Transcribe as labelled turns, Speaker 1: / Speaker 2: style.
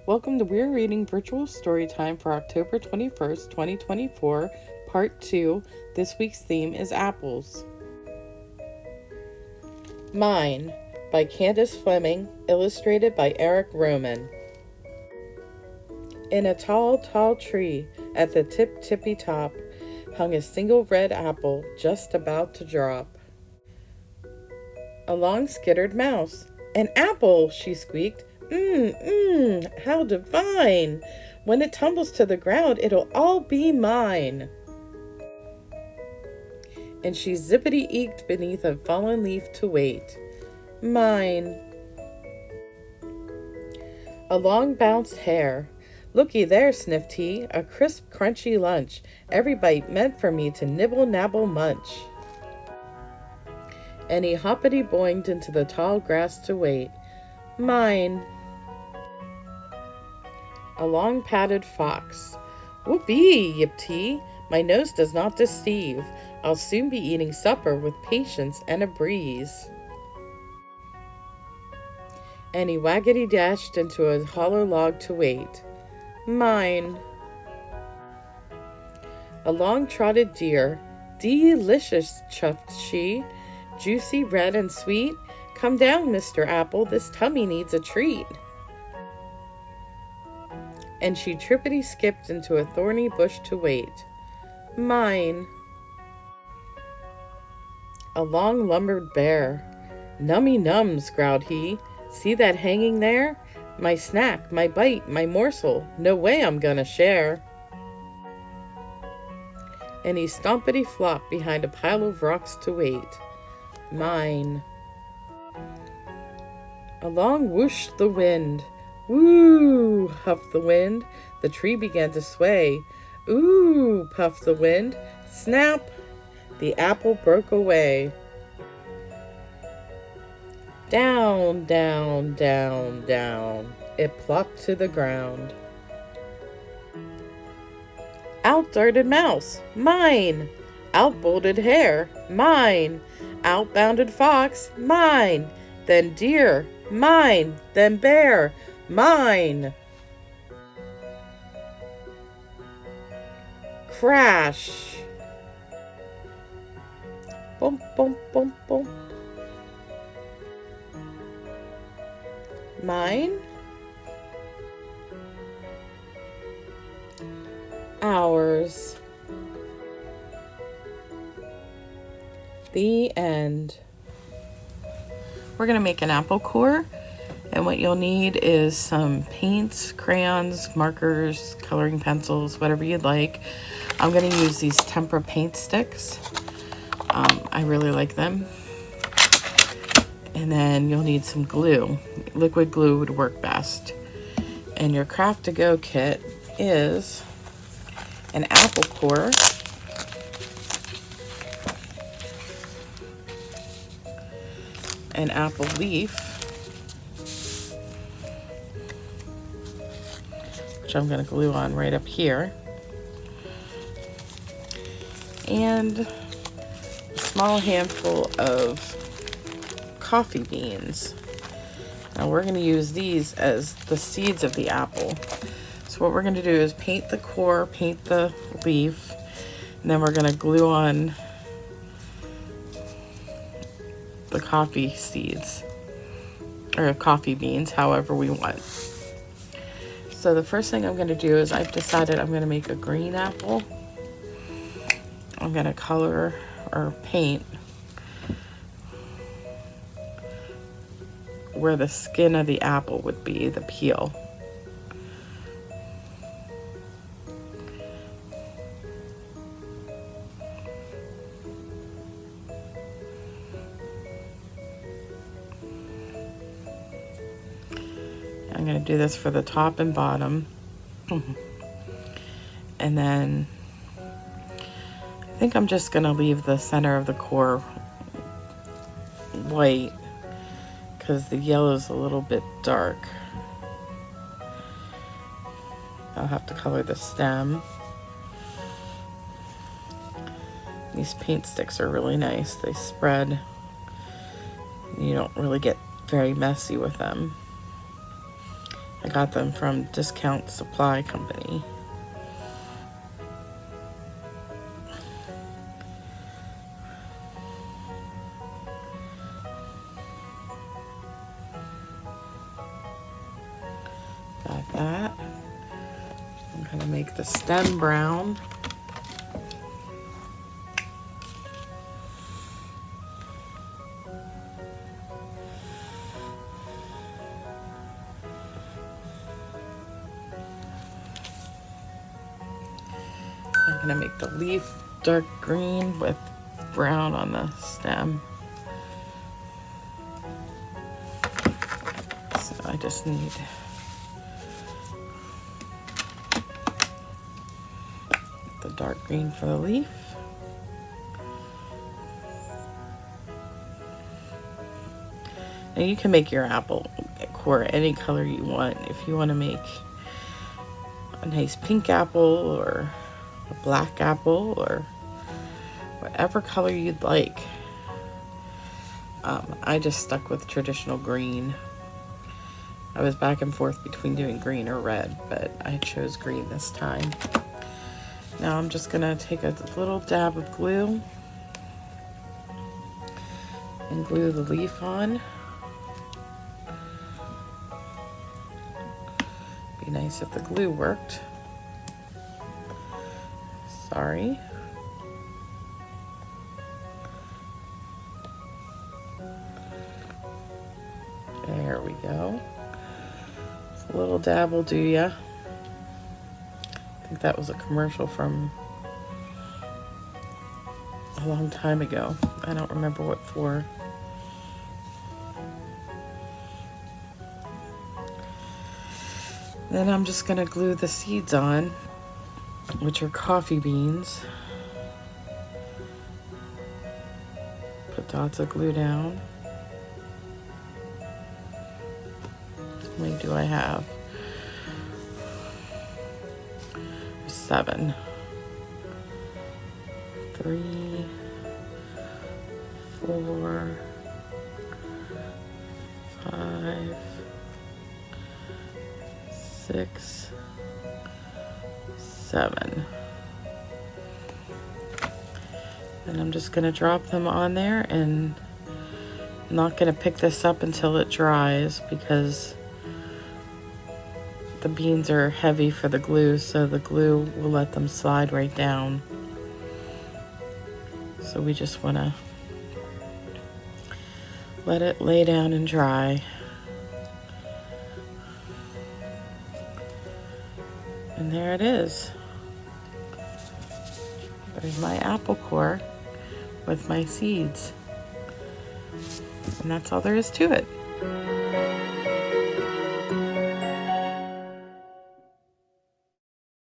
Speaker 1: Welcome to Weir Reading Virtual Storytime for October 21st, 2024, Part 2. This week's theme is apples. Mine by Candace Fleming, illustrated by Eric Roman. In a tall, tall tree, at the tippy top, hung a single red apple just about to drop. Along skittered Mouse. "An apple," she squeaked. How divine! When it tumbles to the ground, it'll all be mine." And she zippity-eeked beneath a fallen leaf to wait. Mine. Along bounced Hare. "Looky there," sniffed he, "a crisp, crunchy lunch, every bite meant for me to nibble, nabble, munch." And he hoppity-boinged into the tall grass to wait. Mine. Along padded Fox. "Whoopee!" yipped he, "my nose does not deceive. I'll soon be eating supper with patience and a breeze." And he waggity-dashed into a hollow log to wait. Mine. Along trotted Deer. "Delicious," chuffed she, "juicy, red, and sweet. Come down, Mr. Apple, this tummy needs a treat." And she trippity-skipped into a thorny bush to wait. Mine. Along lumbered Bear. "Nummy nums," growled he, "see that hanging there? My snack, my bite, my morsel, no way I'm gonna share." And he stompity-flopped behind a pile of rocks to wait. Mine. Along whooshed the wind. "Woo!" huffed the wind. The tree began to sway. "Ooh!" puffed the wind. Snap! The apple broke away. Down, down, down, down, it plopped to the ground. Out darted Mouse. "Mine!" Out bolted Hare. "Mine!" Out bounded Fox. "Mine!" Then Deer. "Mine!" Then Bear. "Mine!" Crash! Bump, bump, bump, bump. Mine. Ours. The end. We're going to make an apple core, and what you'll need is some paints, crayons, markers, coloring pencils, whatever you'd like. I'm going to use these tempera paint sticks. I really like them. And then you'll need some glue. Liquid glue would work best. And your craft to go kit is an apple core, an apple leaf, which I'm going to glue on right up here, and a small handful of coffee beans. Now we're going to use these as the seeds of the apple. So what we're going to do is paint the core, paint the leaf, and then we're going to glue on the coffee seeds, or coffee beans, however we want. So the first thing I'm going to do is I've decided I'm going to make a green apple. I'm going to color or paint where the skin of the apple would be, the peel. I'm going to do this for the top and bottom. And then I think I'm just going to leave the center of the core white because the yellow is a little bit dark. I'll have to color the stem. These paint sticks are really nice. They spread. You don't really get very messy with them. I got them from Discount Supply Company. Got that. I'm gonna make the stem brown. I'm gonna make the leaf dark green with brown on the stem. So I just need the dark green for the leaf. Now you can make your apple core any color you want. If you want to make a nice pink apple or a black apple or whatever color you'd like. I just stuck with traditional green. I was back and forth between doing green or red, but I chose green this time. Now I'm just gonna take a little dab of glue and glue the leaf on. Be nice if the glue worked. Sorry. There we go. Just a little dab will do ya. I think that was a commercial from a long time ago. I don't remember what for. Then I'm just gonna glue the seeds on, which are coffee beans. Put dots of glue down. How many do I have? 7. 3, 4, 5, 6, 7. And I'm just gonna drop them on there, and I'm not gonna pick this up until it dries because the beans are heavy for the glue, so the glue will let them slide right down. So we just want to let it lay down and dry. And there it is. There's my apple core with my seeds. And that's all there is to it.